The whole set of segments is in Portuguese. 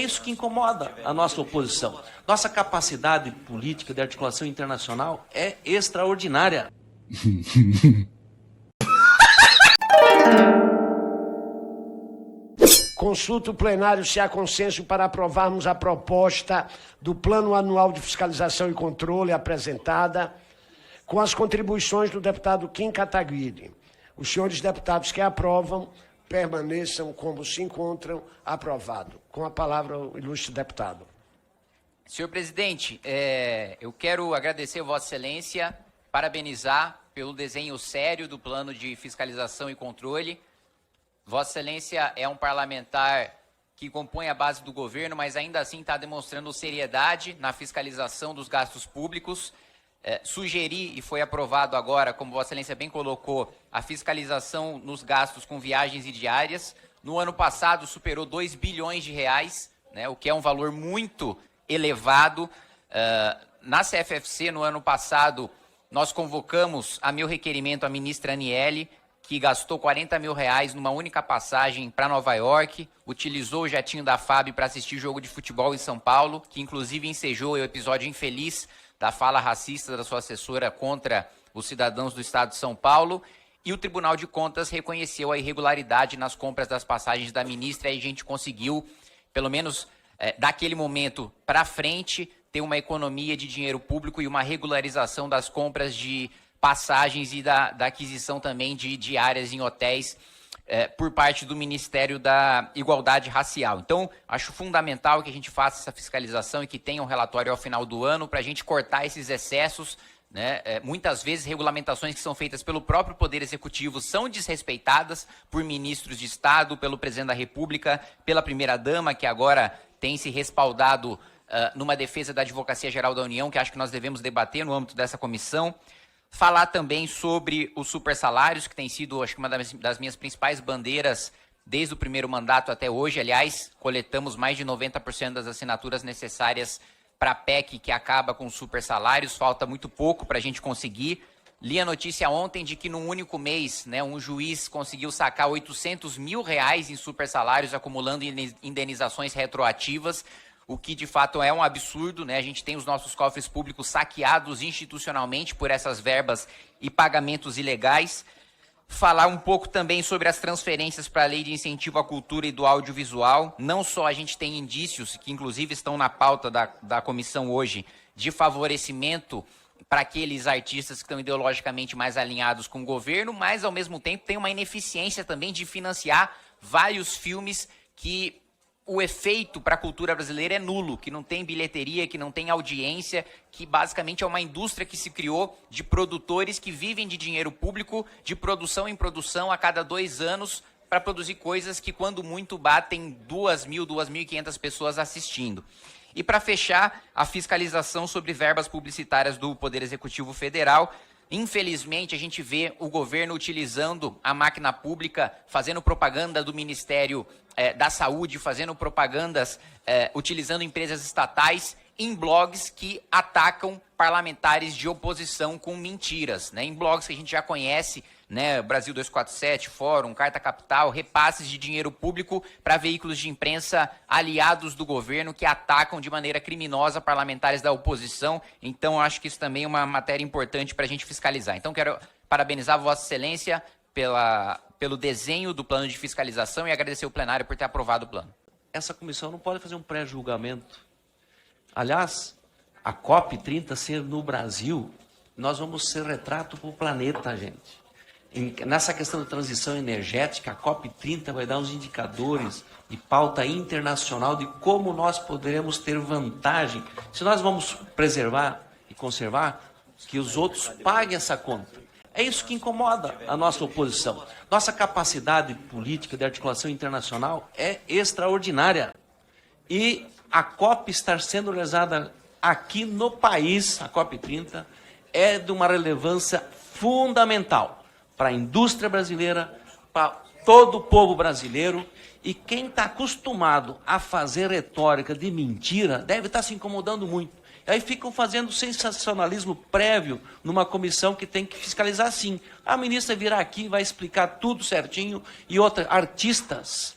É isso que incomoda a nossa oposição. Nossa capacidade política de articulação internacional é extraordinária. Consulta o plenário se há consenso para aprovarmos a proposta do Plano Anual de Fiscalização e Controle apresentada com as contribuições do deputado Kim Kataguiri. Os senhores deputados que aprovam permaneçam como se encontram. Aprovado. Com a palavra o ilustre deputado. Senhor presidente, eu quero agradecer a Vossa Excelência, parabenizar pelo desenho sério do plano de fiscalização e controle. Vossa Excelência é um parlamentar que compõe a base do governo, mas ainda assim está demonstrando seriedade na fiscalização dos gastos públicos. Sugeri, e foi aprovado agora, como Vossa Excelência bem colocou, a fiscalização nos gastos com viagens e diárias. No ano passado superou 2 bilhões de reais, né, o que é um valor muito elevado. Na CFFC, no ano passado, nós convocamos a meu requerimento a ministra Aniele, que gastou 40 mil reais numa única passagem para Nova York, utilizou o jatinho da FAB para assistir jogo de futebol em São Paulo, que inclusive ensejou o episódio infeliz da fala racista da sua assessora contra os cidadãos do estado de São Paulo, e o Tribunal de Contas reconheceu a irregularidade nas compras das passagens da ministra, e a gente conseguiu, pelo menos daquele momento para frente, ter uma economia de dinheiro público e uma regularização das compras de passagens e da aquisição também de diárias em hotéis por parte do Ministério da Igualdade Racial. Então, acho fundamental que a gente faça essa fiscalização e que tenha um relatório ao final do ano para a gente cortar esses excessos, né? Muitas vezes, regulamentações que são feitas pelo próprio Poder Executivo são desrespeitadas por ministros de Estado, pelo Presidente da República, pela Primeira-Dama, que agora tem se respaldado numa defesa da Advocacia Geral da União, que acho que nós devemos debater no âmbito dessa comissão. Falar também sobre os supersalários, que tem sido, acho que uma das minhas principais bandeiras desde o primeiro mandato até hoje. Aliás, coletamos mais de 90% das assinaturas necessárias para a PEC que acaba com os supersalários. Falta muito pouco para a gente conseguir. Li a notícia ontem de que num único mês, né, um juiz conseguiu sacar 800 mil reais em supersalários, acumulando indenizações retroativas, o que de fato é um absurdo, né? A gente tem os nossos cofres públicos saqueados institucionalmente por essas verbas e pagamentos ilegais. Falar um pouco também sobre as transferências para a Lei de Incentivo à Cultura e do Audiovisual. Não só a gente tem indícios, que inclusive estão na pauta da comissão hoje, de favorecimento para aqueles artistas que estão ideologicamente mais alinhados com o governo, mas ao mesmo tempo tem uma ineficiência também de financiar vários filmes que o efeito para a cultura brasileira é nulo, que não tem bilheteria, que não tem audiência, que basicamente é uma indústria que se criou de produtores que vivem de dinheiro público, de produção em produção a cada 2 anos, para produzir coisas que, quando muito, batem 2.000, 2.500 pessoas assistindo. E para fechar, a fiscalização sobre verbas publicitárias do Poder Executivo Federal. Infelizmente, a gente vê o governo utilizando a máquina pública, fazendo propaganda do Ministério da Saúde, fazendo propagandas, utilizando empresas estatais em blogs que atacam parlamentares de oposição com mentiras, né? Em blogs que a gente já conhece, né? Brasil 247, Fórum, Carta Capital, repasses de dinheiro público para veículos de imprensa aliados do governo que atacam de maneira criminosa parlamentares da oposição. Então, acho que isso também é uma matéria importante para a gente fiscalizar. Então, quero parabenizar Vossa Excelência pelo desenho do plano de fiscalização e agradecer o plenário por ter aprovado o plano. Essa comissão não pode fazer um pré-julgamento. Aliás, a COP30 ser no Brasil, nós vamos ser retrato para o planeta, gente. Nessa questão da transição energética, a COP30 vai dar uns indicadores de pauta internacional de como nós poderemos ter vantagem. Se nós vamos preservar e conservar, que os outros paguem essa conta. É isso que incomoda a nossa oposição. Nossa capacidade política de articulação internacional é extraordinária. E a COP estar sendo realizada aqui no país, a COP30, é de uma relevância fundamental para a indústria brasileira, para todo o povo brasileiro. E quem está acostumado a fazer retórica de mentira deve estar se incomodando muito. Aí ficam fazendo sensacionalismo prévio numa comissão que tem que fiscalizar sim. A ministra virá aqui, vai explicar tudo certinho. E outra, artistas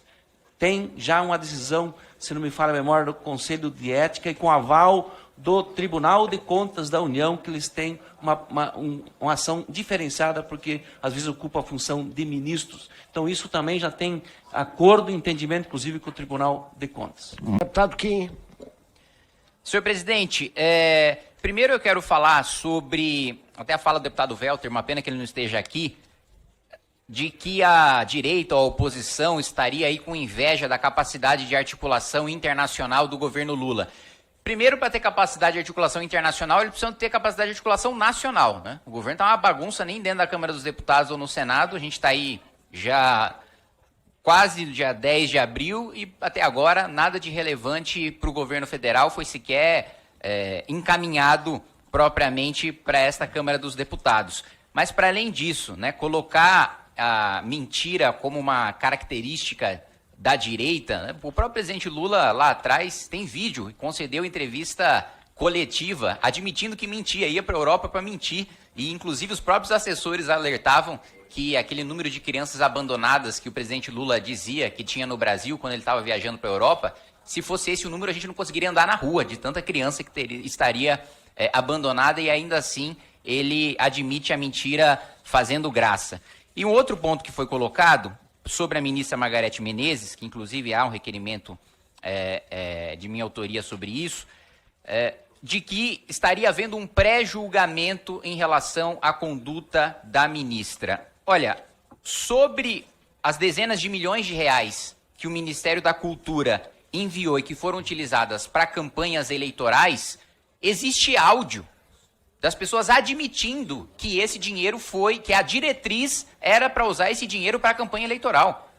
tem já uma decisão, se não me falha a memória, do Conselho de Ética e com aval do Tribunal de Contas da União, que eles têm uma ação diferenciada, porque às vezes ocupa a função de ministros. Então isso também já tem acordo e entendimento, inclusive, com o Tribunal de Contas. Deputado Kim. Senhor presidente, primeiro eu quero falar sobre, até a fala do deputado Welter, uma pena que ele não esteja aqui, de que a direita ou a oposição estaria aí com inveja da capacidade de articulação internacional do governo Lula. Primeiro, para ter capacidade de articulação internacional, ele precisa ter capacidade de articulação nacional, né? O governo está uma bagunça, nem dentro da Câmara dos Deputados ou no Senado. A gente está aí já quase dia 10 de abril e até agora nada de relevante para o governo federal foi sequer encaminhado propriamente para esta Câmara dos Deputados. Mas, para além disso, né, colocar a mentira como uma característica da direita, né? O próprio presidente Lula lá atrás tem vídeo e concedeu entrevista coletiva admitindo que mentia, ia para a Europa para mentir e inclusive os próprios assessores alertavam que aquele número de crianças abandonadas que o presidente Lula dizia que tinha no Brasil quando ele estava viajando para a Europa, se fosse esse o número a gente não conseguiria andar na rua de tanta criança que estaria abandonada e ainda assim ele admite a mentira fazendo graça. E um outro ponto que foi colocado sobre a ministra Margarete Menezes, que inclusive há um requerimento de minha autoria sobre isso, de que estaria havendo um pré-julgamento em relação à conduta da ministra. Olha, sobre as dezenas de milhões de reais que o Ministério da Cultura enviou e que foram utilizadas para campanhas eleitorais, existe áudio das pessoas admitindo que esse dinheiro que a diretriz era para usar esse dinheiro para a campanha eleitoral.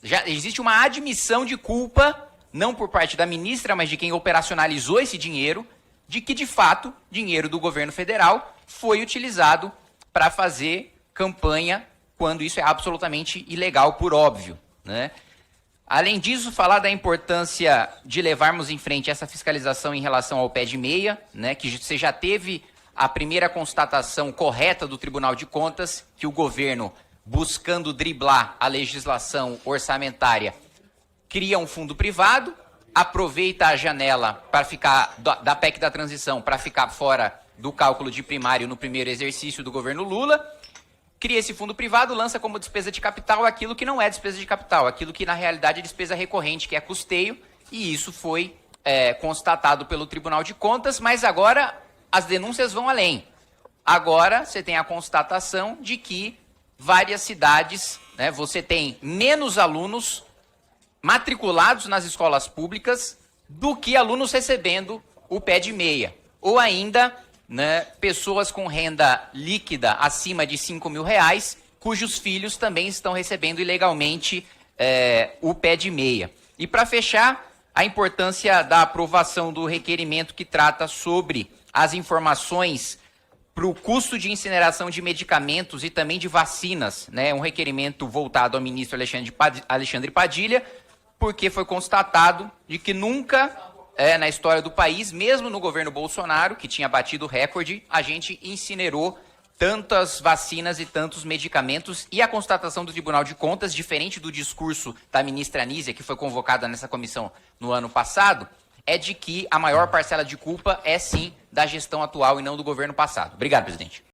Já existe uma admissão de culpa, não por parte da ministra, mas de quem operacionalizou esse dinheiro, de que, de fato, dinheiro do governo federal foi utilizado para fazer campanha, quando isso é absolutamente ilegal, por óbvio, né? Além disso, falar da importância de levarmos em frente essa fiscalização em relação ao pé de meia, né, que você já teve a primeira constatação correta do Tribunal de Contas, que o governo, buscando driblar a legislação orçamentária, cria um fundo privado, aproveita a janela para ficar da PEC da transição para ficar fora do cálculo de primário no primeiro exercício do governo Lula, cria esse fundo privado, lança como despesa de capital aquilo que não é despesa de capital, aquilo que na realidade é despesa recorrente, que é custeio, e isso foi constatado pelo Tribunal de Contas, mas agora as denúncias vão além. Agora você tem a constatação de que várias cidades, né, você tem menos alunos matriculados nas escolas públicas do que alunos recebendo o pé de meia. Ou ainda, né, pessoas com renda líquida acima de R$5.000, cujos filhos também estão recebendo ilegalmente o pé de meia. E para fechar, a importância da aprovação do requerimento que trata sobre as informações para o custo de incineração de medicamentos e também de vacinas, né? Um requerimento voltado ao ministro Alexandre Padilha, porque foi constatado de que nunca na história do país, mesmo no governo Bolsonaro, que tinha batido o recorde, a gente incinerou tantas vacinas e tantos medicamentos, e a constatação do Tribunal de Contas, diferente do discurso da ministra Anísia, que foi convocada nessa comissão no ano passado, é de que a maior parcela de culpa é sim da gestão atual e não do governo passado. Obrigado, presidente.